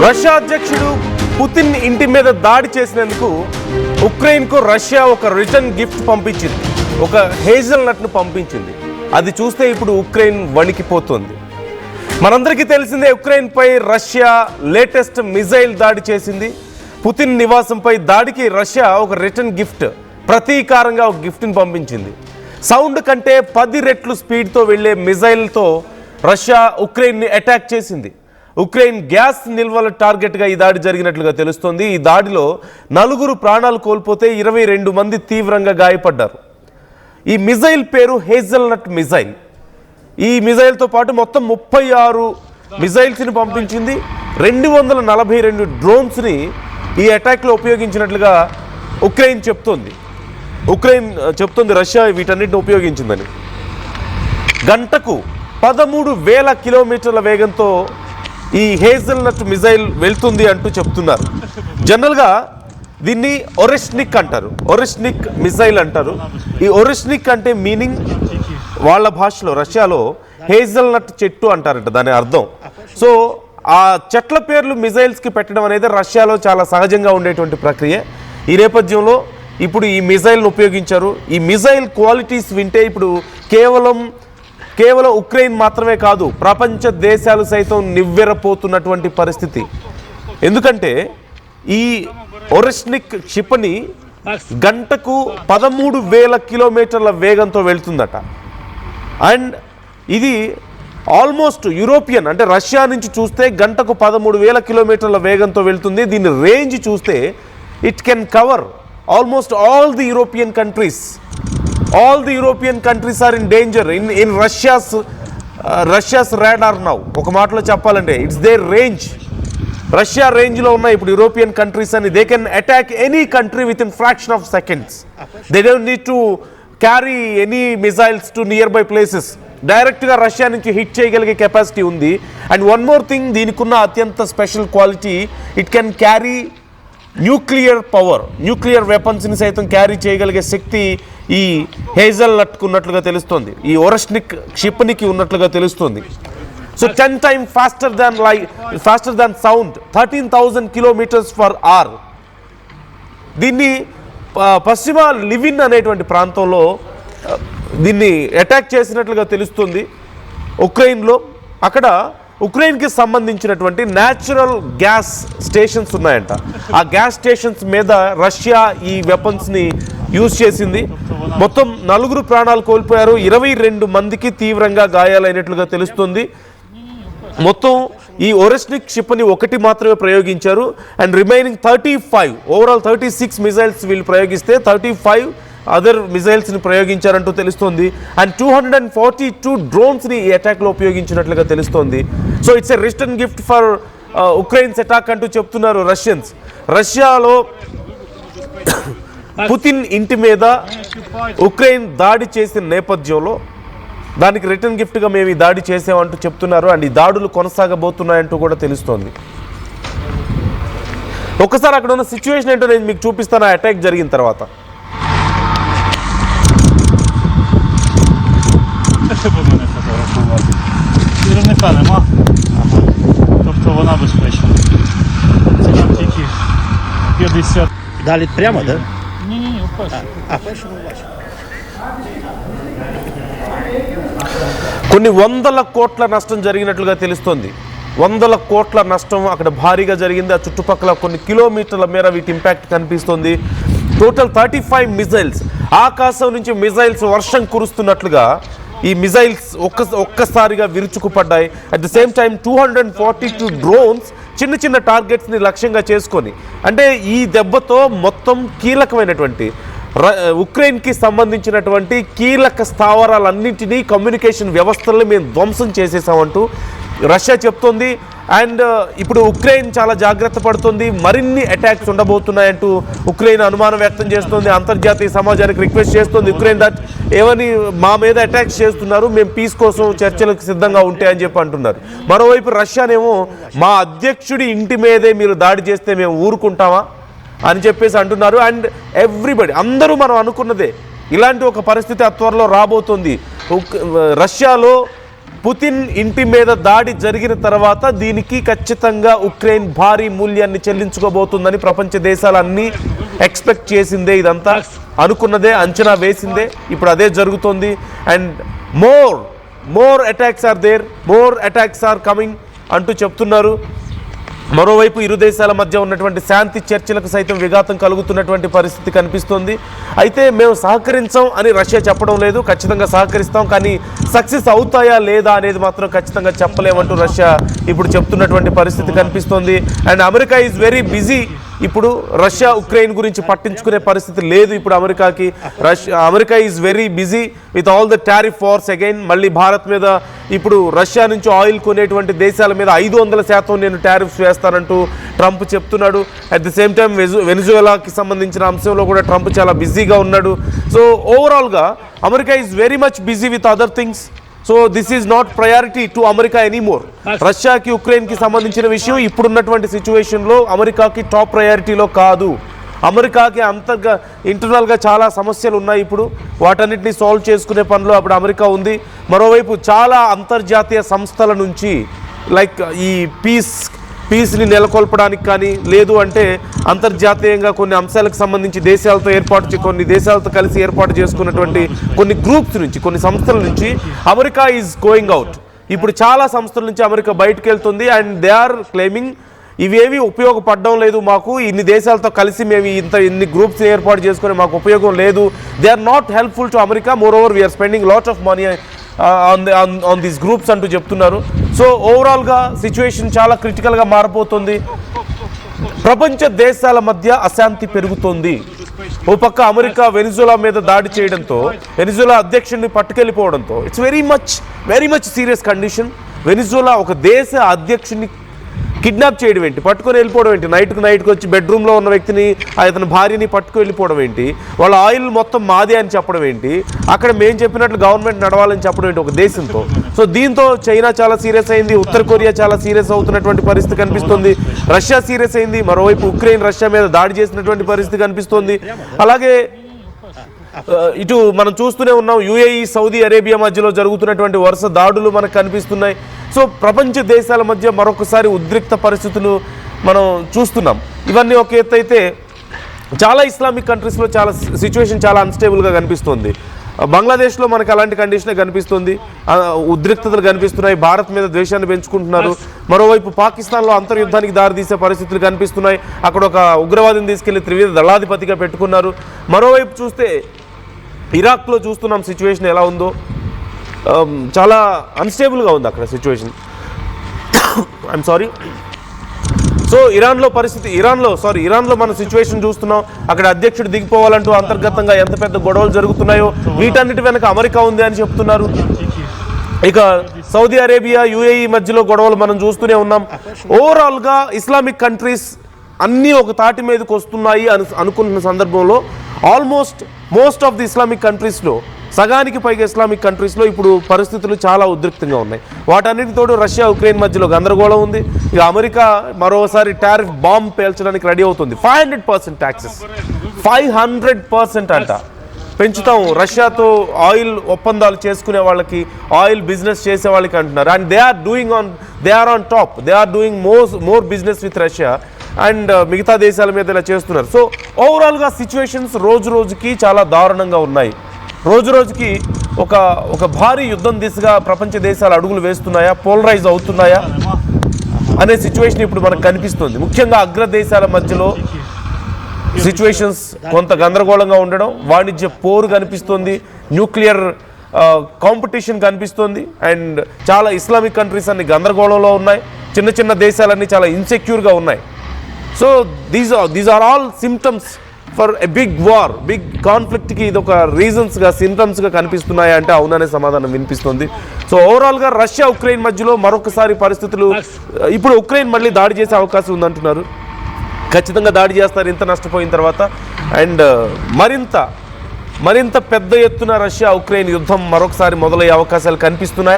Russia అధ్యక్షుడు Putin ఇంటి మీద దాడి చేసినందుకు ఉక్రెయిన్కు రష్యా ఒక రిటర్న్ గిఫ్ట్ పంపించింది. ఒక హేజల్నట్ను పంపించింది. అది చూస్తే ఇప్పుడు ఉక్రెయిన్ వణికిపోతుంది. మనందరికీ తెలిసిందే, ఉక్రెయిన్పై రష్యా లేటెస్ట్ మిజైల్ దాడి చేసింది. పుతిన్ నివాసంపై దాడికి రష్యా ఒక రిటర్న్ గిఫ్ట్, ప్రతీకారంగా ఒక గిఫ్ట్ని పంపించింది. సౌండ్ కంటే 10 రెట్లు స్పీడ్తో వెళ్లే మిజైల్తో రష్యా ఉక్రెయిన్ని అటాక్ చేసింది. ఉక్రెయిన్ గ్యాస్ నిల్వల టార్గెట్గా ఈ దాడి జరిగినట్లుగా తెలుస్తోంది. ఈ దాడిలో 4 ప్రాణాలు కోల్పోతే 22 మంది తీవ్రంగా గాయపడ్డారు. ఈ మిజైల్ పేరు హేజల్నట్ మిజైల్. ఈ మిజైల్తో పాటు మొత్తం 36 మిజైల్స్ని పంపించింది. 242 డ్రోన్స్ని ఈ అటాక్లో ఉపయోగించినట్లుగా ఉక్రెయిన్ చెప్తోంది రష్యా వీటన్నిటిని ఉపయోగించిందని. గంటకు 13,000 కిలోమీటర్ల వేగంతో ఈ హేజల్నట్ మిజైల్ వెళ్తుంది అంటూ చెప్తున్నారు. జనరల్గా దీన్ని ఒరెష్నిక్ అంటారు, ఒరెష్నిక్ మిజైల్ అంటారు. ఈ ఒరెష్నిక్ అంటే మీనింగ్ వాళ్ళ భాషలో, రష్యాలో హేజల్నట్ చెట్టు అంటారట దాని అర్థం. సో ఆ చెట్ల పేర్లు మిజైల్స్కి పెట్టడం అనేది రష్యాలో చాలా సహజంగా ఉండేటువంటి ప్రక్రియ. ఈ నేపథ్యంలో ఇప్పుడు ఈ మిజైల్ను ఉపయోగించారు. ఈ మిజైల్ క్వాలిటీస్ వింటే ఇప్పుడు కేవలం ఉక్రెయిన్ మాత్రమే కాదు, ప్రపంచ దేశాలు సైతం నివ్వెరపోతున్నటువంటి పరిస్థితి. ఎందుకంటే ఈ ఒరెష్నిక్ క్షిపణి గంటకు 13,000 కిలోమీటర్ల వేగంతో వెళ్తుందట. అండ్ ఇది ఆల్మోస్ట్ యూరోపియన్, అంటే రష్యా నుంచి చూస్తే గంటకు 13,000 కిలోమీటర్ల వేగంతో వెళ్తుంది. దీని రేంజ్ చూస్తే it can cover almost all the European countries. All the European countries are in danger in Russia's radar now. ఒక మాటలో చెప్పాలంటే ఇట్స్ దేర్ రేంజ్. రష్యా రేంజ్లో ఉన్నాయి ఇప్పుడు యూరోపియన్ కంట్రీస్ అని. They can attack any country within fraction of seconds. They don't need to carry any missiles to nearby places. డైరెక్ట్గా రష్యా నుంచి hit చేయగలిగే కెపాసిటీ ఉంది. అండ్ వన్ మోర్ థింగ్, దీనికున్న అత్యంత special quality, it can carry nuclear power. Nuclear వెపన్స్ని సైతం carry చేయగలిగే శక్తి ఈ హేజల్నట్కు ఉన్నట్లుగా తెలుస్తోంది, ఈ ఒరెష్నిక్ క్షిపణికి ఉన్నట్లుగా తెలుస్తోంది. So 10 times faster than sound, 13,000 km/h. దీన్ని పశ్చిమ లివిన్ అనేటువంటి ప్రాంతంలో దీన్ని అటాక్ చేసినట్లుగా తెలుస్తుంది ఉక్రెయిన్లో. అక్కడ ఉక్రెయిన్కి సంబంధించినటువంటి న్యాచురల్ గ్యాస్ స్టేషన్స్ ఉన్నాయంట. ఆ గ్యాస్ స్టేషన్స్ మీద రష్యా ఈ వెపన్స్ని యూజ్ చేసింది. మొత్తం 4 ప్రాణాలు కోల్పోయారు, 22 మందికి తీవ్రంగా గాయాలైనట్లుగా తెలుస్తుంది. మొత్తం ఈ ఒరెష్నిక్ క్షిపణి 1 మాత్రమే ప్రయోగించారు. అండ్ రిమైనింగ్ 35, ఓవరాల్ 36 మిజైల్స్ వీళ్ళు ప్రయోగిస్తే 35 అదర్ మిజైల్స్ని ప్రయోగించారంటూ తెలుస్తోంది. అండ్ 242 డ్రోన్స్ని ఈ అటాక్లో ఉపయోగించినట్లుగా తెలుస్తోంది. So it's a return gift for Ukraine's attack అంటూ చెప్తున్నారు రష్యన్స్. రష్యాలో పుతిన్ ఇంటి మీద ఉక్రెయిన్ దాడి చేసిన నేపథ్యంలో దానికి రిటర్న్ గిఫ్ట్గా మేము ఈ దాడి చేసామంటూ చెప్తున్నారు. అండ్ ఈ దాడులు కొనసాగబోతున్నాయంటూ కూడా తెలుస్తోంది. ఒక్కసారి అక్కడ ఉన్న సిచ్యువేషన్ ఏంటో నేను మీకు చూపిస్తాను ఆ అటాక్ జరిగిన తర్వాత. Керівника нема, тобто вона безпечна. Це там тільки 50. Далі прямо, так? Ні, вперше. Першому бачу. కొన్ని 100 కోట్ల నష్టం జరిగినట్లుగా తెలుస్తోంది. 100 కోట్ల నష్టం అక్కడ భారీగా జరిగింది. ఆ చుట్టుపక్కల కొన్ని కిలోమీటర్ల మేర వీటి ఇంపాక్ట్ కనిపిస్తుంది. టోటల్ 35 మిజైల్స్, ఆకాశం నుంచి మిజైల్స్ వర్షం కురుస్తున్నట్లుగా ఈ మిజైల్స్ ఒక్కసారిగా విరుచుకుపడ్డాయి. At the same time 242 drones చిన్న చిన్న టార్గెట్స్ని లక్ష్యంగా చేసుకొని, అంటే ఈ దెబ్బతో మొత్తం కీలకమైనటువంటి ఉక్రెయిన్కి సంబంధించినటువంటి కీలక స్థావరాలన్నింటినీ, కమ్యూనికేషన్ వ్యవస్థల్ని మేము ధ్వంసం చేసేసామంటూ రష్యా చెప్తోంది. అండ్ ఇప్పుడు ఉక్రెయిన్ చాలా జాగ్రత్త పడుతుంది. మరిన్ని అటాక్స్ ఉండబోతున్నాయంటూ ఉక్రెయిన్ అనుమానం వ్యక్తం చేస్తుంది. అంతర్జాతీయ సమాజానికి రిక్వెస్ట్ చేస్తుంది ఉక్రెయిన్ దట్ ఏమని మా మీద అటాక్స్ చేస్తున్నారు, మేము పీస్ కోసం చర్చలకు సిద్ధంగా ఉంటాయని చెప్పి అంటున్నారు. మరోవైపు రష్యానేమో మా అధ్యక్షుడి ఇంటి మీదే మీరు దాడి చేస్తే మేము ఊరుకుంటామా అని చెప్పేసి అంటున్నారు. అండ్ ఎవ్రీబడి, అందరూ మనం అనుకున్నదే, ఇలాంటి ఒక పరిస్థితి త్వరలో రాబోతుంది. రష్యాలో పుతిన్ ఇంటి మీద దాడి జరిగిన తర్వాత దీనికి ఖచ్చితంగా ఉక్రెయిన్ భారీ మూల్యాన్ని చెల్లించుకోబోతుందని ప్రపంచ దేశాలన్నీ ఎక్స్పెక్ట్ చేసిందే, ఇదంతా అనుకున్నదే, అంచనా వేసిందే. ఇప్పుడు అదే జరుగుతోంది. And more attacks are there, more attacks are coming అంటూ చెప్తున్నారు. మరోవైపు ఇరు దేశాల మధ్య ఉన్నటువంటి శాంతి చర్చలకు సైతం విఘాతం కలుగుతున్నటువంటి పరిస్థితి కనిపిస్తోంది. అయితే మేము సహకరించాం అని రష్యా చెప్పడం లేదు, ఖచ్చితంగా సహకరిస్తాం, కానీ సక్సెస్ అవుతాయా లేదా అనేది మాత్రం ఖచ్చితంగా చెప్పలేమంటూ రష్యా ఇప్పుడు చెప్తున్నటువంటి పరిస్థితి కనిపిస్తోంది. And America is very busy. ఇప్పుడు రష్యా ఉక్రెయిన్ గురించి పట్టించుకునే పరిస్థితి లేదు ఇప్పుడు అమెరికాకి. America is very busy with all the tariff wars again. మళ్ళీ భారత్ మీద ఇప్పుడు రష్యా నుంచి ఆయిల్ కొనేటువంటి దేశాల మీద 500% నేను టారిఫ్స్ వేస్తానంటూ ట్రంప్ చెప్తున్నాడు. అట్ ది సేమ్ టైం వెనిజువెలాకి సంబంధించిన అంశంలో కూడా ట్రంప్ చాలా బిజీగా ఉన్నాడు. సో ఓవరాల్గా America is very much busy with other things. So this is not priority to America anymore. రష్యాకి ఉక్రెయిన్కి సంబంధించిన విషయం ఇప్పుడున్నటువంటి సిచ్యువేషన్లో అమెరికాకి టాప్ ప్రయారిటీలో కాదు. అమెరికాకి ఇంటర్నల్గా చాలా సమస్యలు ఉన్నాయి. ఇప్పుడు వాటన్నిటిని సాల్వ్ చేసుకునే పనిలో అప్పుడు అమెరికా ఉంది. మరోవైపు చాలా అంతర్జాతీయ సంస్థల నుంచి లైక్ ఈ పీస్ని నెలకొల్పడానికి కానీ, లేదు అంటే అంతర్జాతీయంగా కొన్ని అంశాలకు సంబంధించి కొన్ని దేశాలతో కలిసి ఏర్పాటు చేసుకున్నటువంటి కొన్ని గ్రూప్స్ నుంచి, కొన్ని సంస్థల నుంచి అమెరికా ఈజ్ గోయింగ్ అవుట్. ఇప్పుడు చాలా సంస్థల నుంచి అమెరికా బయటకు వెళ్తుంది. అండ్ దే ఆర్ క్లెయిమింగ్ ఇవేవి ఉపయోగపడడం లేదు మాకు, ఇన్ని దేశాలతో కలిసి మేము ఇన్ని గ్రూప్స్ ఏర్పాటు చేసుకుని మాకు ఉపయోగం లేదు. They are not helpful to America. Moreover we're spending lot of money on these groups అంటూ చెప్తున్నారు. సో ఓవరాల్గా సిచ్యువేషన్ చాలా క్రిటికల్గా మారిపోతుంది. ప్రపంచ దేశాల మధ్య అశాంతి పెరుగుతోంది. ఓ పక్క అమెరికా వెనిజులా మీద దాడి చేయడంతో, వెనిజులా అధ్యక్షుడిని పట్టుకెళ్ళిపోవడంతో it's very much serious condition. Venezuela ఒక దేశ అధ్యక్షుడిని కిడ్నాప్ చేయడం ఏంటి, పట్టుకొని వెళ్ళిపోవడం ఏంటి, నైట్కి వచ్చి బెడ్రూమ్లో ఉన్న వ్యక్తిని, అతని భార్యని పట్టుకు వెళ్ళిపోవడం ఏంటి, వాళ్ళ ఆయిల్ మొత్తం మాదే అని చెప్పడం ఏంటి, అక్కడ మేము చెప్పినట్లు గవర్నమెంట్ నడవాలని చెప్పడం ఏంటి ఒక దేశంతో. సో దీంతో చైనా చాలా సీరియస్ అయింది, ఉత్తర కొరియా చాలా సీరియస్ అవుతున్నటువంటి పరిస్థితి కనిపిస్తుంది, రష్యా సీరియస్ అయింది, మరోవైపు ఉక్రెయిన్ రష్యా మీద దాడి చేసినటువంటి పరిస్థితి కనిపిస్తుంది. అలాగే ఇటు మనం చూస్తూనే ఉన్నాం, యుఏఈ సౌదీ అరేబియా మధ్యలో జరుగుతున్నటువంటి వరుస దాడులు మనకు కనిపిస్తున్నాయి. సో ప్రపంచ దేశాల మధ్య మరొకసారి ఉద్రిక్త పరిస్థితులు మనం చూస్తున్నాం. ఇవన్నీ ఒక ఎత్తు అయితే, చాలా ఇస్లామిక్ కంట్రీస్లో సిచ్యువేషన్ చాలా అన్స్టేబుల్గా కనిపిస్తుంది. బంగ్లాదేశ్లో మనకు అలాంటి కండిషనే కనిపిస్తుంది, ఉద్రిక్తతలు కనిపిస్తున్నాయి, భారత్ మీద ద్వేషాన్ని పెంచుకుంటున్నారు. మరోవైపు పాకిస్తాన్లో అంతర్యుద్ధానికి దారితీసే పరిస్థితులు కనిపిస్తున్నాయి. అక్కడ ఒక ఉగ్రవాదిని తీసుకెళ్లి త్రివిధ దళాధిపతిగా పెట్టుకున్నారు. మరోవైపు చూస్తే ఇరాక్లో చూస్తున్నాం సిచ్యువేషన్ ఎలా ఉందో, చాలా అన్స్టేబుల్గా ఉంది అక్కడ సిచ్యువేషన్. I'm sorry. సో ఇరాన్లో మన సిచ్యువేషన్ చూస్తున్నాం. అక్కడ అధ్యక్షుడు దిగిపోవాలంటూ అంతర్గతంగా ఎంత పెద్ద గొడవలు జరుగుతున్నాయో, వీటన్నిటి వెనక అమెరికా ఉంది అని చెప్తున్నారు. ఇక సౌదీ అరేబియా యుఏఈ మధ్యలో గొడవలు మనం చూస్తూనే ఉన్నాం. ఓవరాల్గా ఇస్లామిక్ కంట్రీస్ అన్నీ ఒక తాటి మీదకి వస్తున్నాయి అనుకుంటున్న సందర్భంలో మోస్ట్ ఆఫ్ ది ఇస్లామిక్ కంట్రీస్లో, సగానికి పైగా ఇస్లామిక్ కంట్రీస్లో ఇప్పుడు పరిస్థితులు చాలా ఉద్రిక్తంగా ఉన్నాయి. వాటన్నిటితోడు రష్యా ఉక్రెయిన్ మధ్యలో గందరగోళం ఉంది. ఇక అమెరికా మరోసారి టారిఫ్ బాంబ్ పేల్చడానికి రెడీ అవుతుంది. 500% ట్యాక్సెస్, 500% అంట పెంచుతాం రష్యాతో ఆయిల్ ఒప్పందాలు చేసుకునే వాళ్ళకి, ఆయిల్ బిజినెస్ చేసే వాళ్ళకి అంటున్నారు. And they are on top, they are doing more business with Russia and మిగతా దేశాల మీద ఇలా చేస్తున్నారు. సో ఓవరాల్గా సిచ్యువేషన్స్ రోజు రోజుకి చాలా దారుణంగా ఉన్నాయి. రోజు రోజుకి ఒక భారీ యుద్ధం దిశగా ప్రపంచ దేశాలు అడుగులు వేస్తున్నాయా, పోలరైజ్ అవుతున్నాయా అనే సిచ్యువేషన్ ఇప్పుడు మనకు కనిపిస్తుంది. ముఖ్యంగా అగ్రదేశాల మధ్యలో సిచ్యువేషన్స్ కొంత గందరగోళంగా ఉండడం, వాణిజ్య పోరు కనిపిస్తుంది, న్యూక్లియర్ కాంపిటీషన్ కనిపిస్తుంది. అండ్ చాలా ఇస్లామిక్ కంట్రీస్ అన్ని గందరగోళంలో ఉన్నాయి, చిన్న దేశాలన్నీ చాలా ఇన్సెక్యూర్గా ఉన్నాయి. So these are all symptoms for a big war, big కాన్ఫ్లిక్ట్కి ఇది ఒక రీజన్స్గా, సిమ్టమ్స్గా కనిపిస్తున్నాయా అంటే అవుననే సమాధానం వినిపిస్తుంది. సో ఓవరాల్గా రష్యా ఉక్రెయిన్ మధ్యలో మరొకసారి పరిస్థితులు, ఇప్పుడు ఉక్రెయిన్ మళ్ళీ దాడి చేసే అవకాశం ఉందంటున్నారు. ఖచ్చితంగా దాడి చేస్తారు ఇంత నష్టపోయిన తర్వాత. అండ్ మరింత పెద్ద ఎత్తున రష్యా ఉక్రెయిన్ యుద్ధం మరొకసారి మొదలయ్యే అవకాశాలు కనిపిస్తున్నాయి.